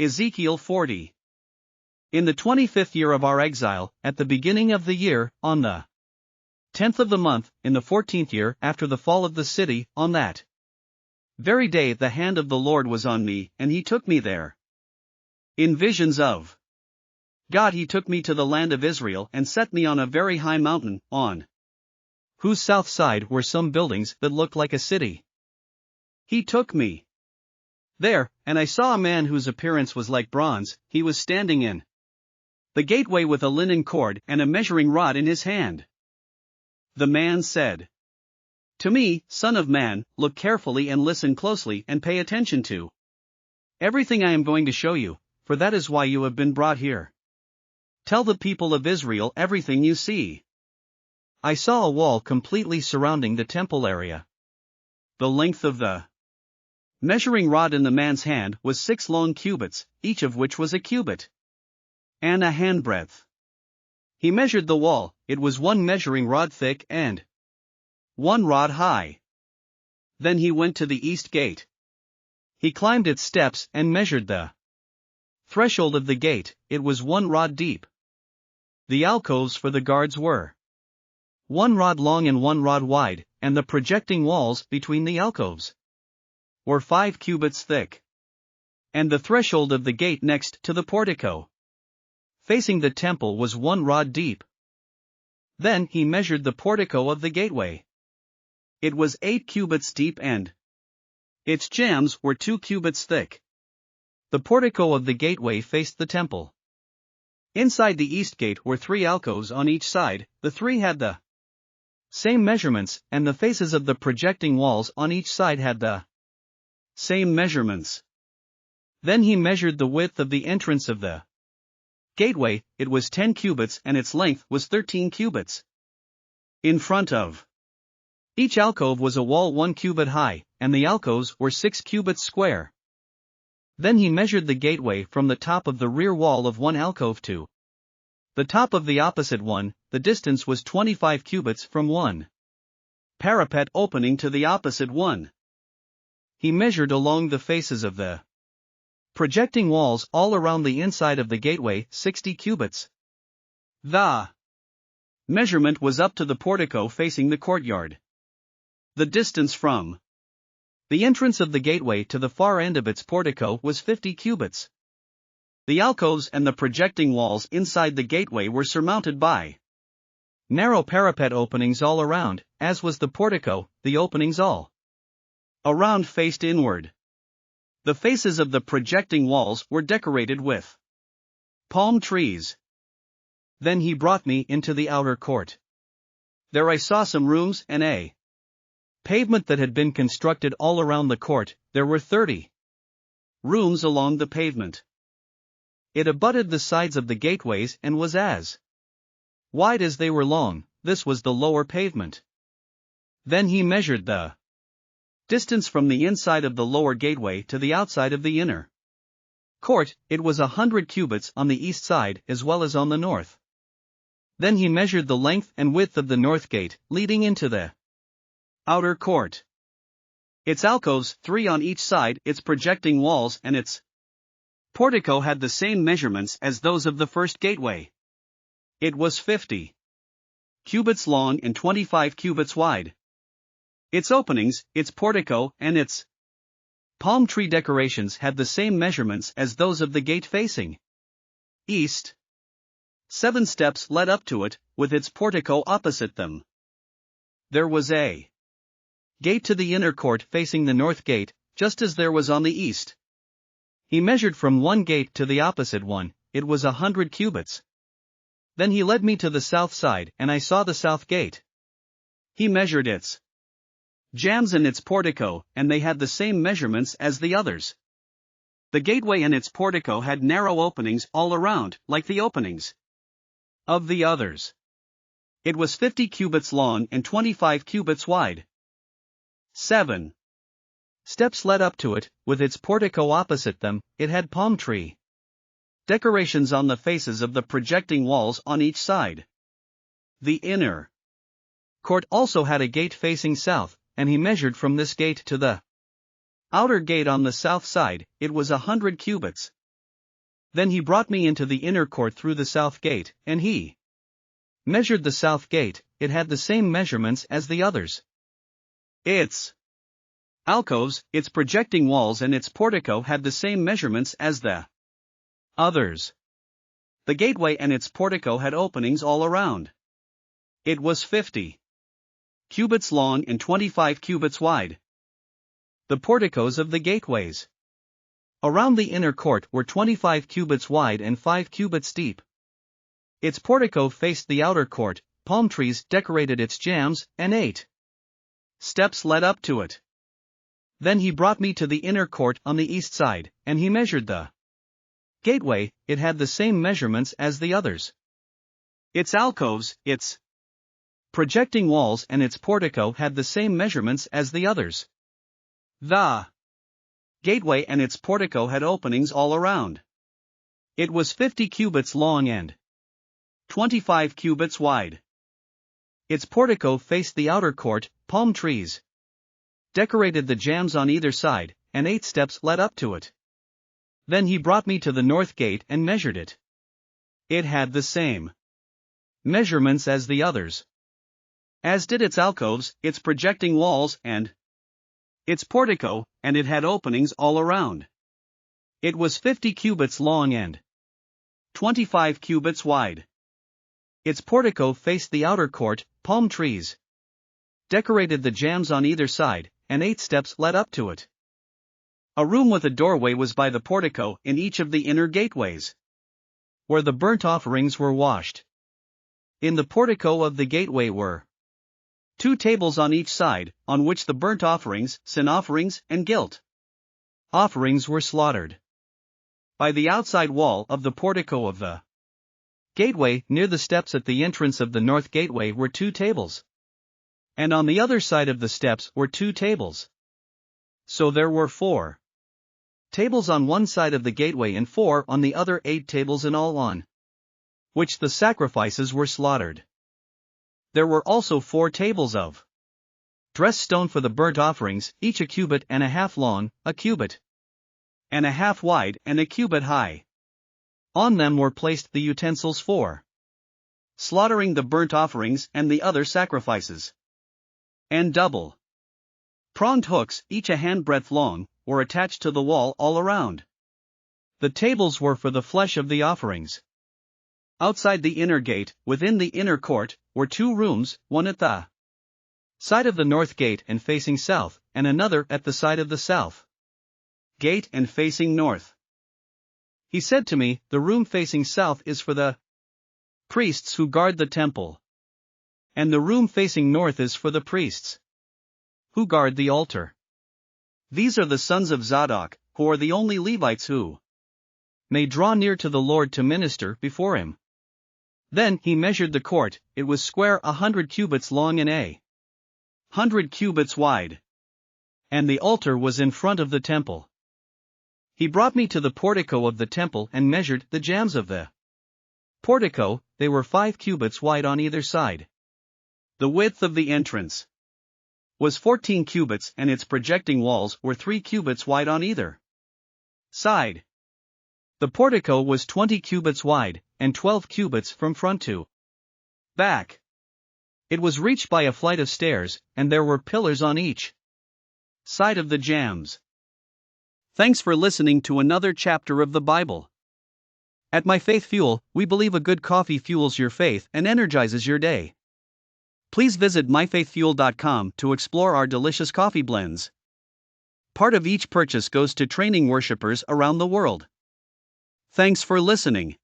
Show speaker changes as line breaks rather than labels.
Ezekiel 40. In the 25th year of our exile, at the beginning of the year, on the 10th of the month, in the 14th year after the fall of the city, on that very day the hand of the Lord was on me, and he took me there. In visions of God he took me to the land of Israel and set me on a very high mountain, on whose south side were some buildings that looked like a city. He took me there, and I saw a man whose appearance was like bronze. He was standing in the gateway with a linen cord and a measuring rod in his hand. The man said to me, "Son of man, look carefully and listen closely and pay attention to everything I am going to show you, for that is why you have been brought here. Tell the people of Israel everything you see." I saw a wall completely surrounding the temple area. The length of the measuring rod in the man's hand was 6 long cubits, each of which was a cubit and a handbreadth. He measured the wall. It was 1 measuring rod thick and 1 rod high. Then he went to the east gate. He climbed its steps and measured the threshold of the gate. It was 1 rod deep. The alcoves for the guards were 1 rod long and 1 rod wide, and the projecting walls between the alcoves were 5 cubits thick. And the threshold of the gate next to the portico, facing the temple, was 1 rod deep. Then he measured the portico of the gateway. It was 8 cubits deep and its jambs were 2 cubits thick. The portico of the gateway faced the temple. Inside the east gate were 3 alcoves on each side. The 3 had the same measurements, and the faces of the projecting walls on each side had the same measurements. Then he measured the width of the entrance of the gateway. It was 10 cubits and its length was 13 cubits. In front of each alcove was a wall 1 cubit high, and the alcoves were 6 cubits square. Then he measured the gateway from the top of the rear wall of one alcove to the top of the opposite one. The distance was 25 cubits from one parapet opening to the opposite one. He measured along the faces of the projecting walls all around the inside of the gateway 60 cubits. The measurement was up to the portico facing the courtyard. The distance from the entrance of the gateway to the far end of its portico was 50 cubits. The alcoves and the projecting walls inside the gateway were surmounted by narrow parapet openings all around, as was the portico. The openings all around faced inward. The faces of the projecting walls were decorated with palm trees. Then he brought me into the outer court. There I saw some rooms and a pavement that had been constructed all around the court. There were 30 rooms along the pavement. It abutted the sides of the gateways and was as wide as they were long. This was the lower pavement. Then he measured the distance from the inside of the lower gateway to the outside of the inner court. It was 100 cubits on the east side as well as on the north. Then he measured the length and width of the north gate, leading into the outer court. Its alcoves, 3 on each side, its projecting walls and its portico had the same measurements as those of the first gateway. It was 50 cubits long and 25 cubits wide. Its openings, its portico, and its palm tree decorations had the same measurements as those of the gate facing east. 7 steps led up to it, with its portico opposite them. There was a gate to the inner court facing the north gate, just as there was on the east. He measured from one gate to the opposite one. It was 100 cubits. Then he led me to the south side, and I saw the south gate. He measured its jambs and its portico, and they had the same measurements as the others. The gateway and its portico had narrow openings all around, like the openings of the others. It was 50 cubits long and 25 cubits wide. 7 steps led up to it, with its portico opposite them. It had palm tree decorations on the faces of the projecting walls on each side. The inner court also had a gate facing south, and he measured from this gate to the outer gate on the south side. It was 100 cubits. Then he brought me into the inner court through the south gate, and he measured the south gate. It had the same measurements as the others. Its alcoves, its projecting walls and its portico had the same measurements as the others. The gateway and its portico had openings all around. It was 50 cubits long and 25 cubits wide. The porticos of the gateways around the inner court were 25 cubits wide and 5 cubits deep. Its portico faced the outer court, palm trees decorated its jambs, and 8 steps led up to it. Then he brought me to the inner court on the east side, and he measured the gateway. It had the same measurements as the others. Its alcoves, its projecting walls and its portico had the same measurements as the others. The gateway and its portico had openings all around. It was 50 cubits long and 25 cubits wide. Its portico faced the outer court, palm trees decorated the jambs on either side, and 8 steps led up to it. Then he brought me to the north gate and measured it. It had the same measurements as the others, as did its alcoves, its projecting walls, and its portico, and it had openings all around. It was 50 cubits long and 25 cubits wide. Its portico faced the outer court, palm trees decorated the jambs on either side, and 8 steps led up to it. A room with a doorway was by the portico in each of the inner gateways, where the burnt offerings were washed. In the portico of the gateway were 2 tables on each side, on which the burnt offerings, sin offerings, and guilt offerings were slaughtered. By the outside wall of the portico of the gateway, near the steps at the entrance of the north gateway, were 2 tables. And on the other side of the steps were 2 tables. So there were 4 tables on one side of the gateway and 4 on the other, 8 tables in all, on which the sacrifices were slaughtered. There were also 4 tables of dressed stone for the burnt offerings, each a cubit and a half long, a cubit and a half wide, and a cubit high. On them were placed the utensils for slaughtering the burnt offerings and the other sacrifices. And double pronged hooks, each a handbreadth long, were attached to the wall all around. The tables were for the flesh of the offerings. Outside the inner gate, within the inner court, were 2 rooms, one at the side of the north gate and facing south, and another at the side of the south gate and facing north. He said to me, "The room facing south is for the priests who guard the temple, and the room facing north is for the priests who guard the altar. These are the sons of Zadok, who are the only Levites who may draw near to the Lord to minister before him." Then he measured the court. It was square 100 cubits long and 100 cubits wide. And the altar was in front of the temple. He brought me to the portico of the temple and measured the jambs of the portico. They were 5 cubits wide on either side. The width of the entrance was 14 cubits, and its projecting walls were 3 cubits wide on either side. The portico was 20 cubits wide, and 12 cubits from front to back. It was reached by a flight of stairs, and there were pillars on each side of the jambs. Thanks for listening to another chapter of the Bible. At My Faith Fuel, we believe a good coffee fuels your faith and energizes your day. Please visit myfaithfuel.com to explore our delicious coffee blends. Part of each purchase goes to training worshipers around the world. Thanks for listening.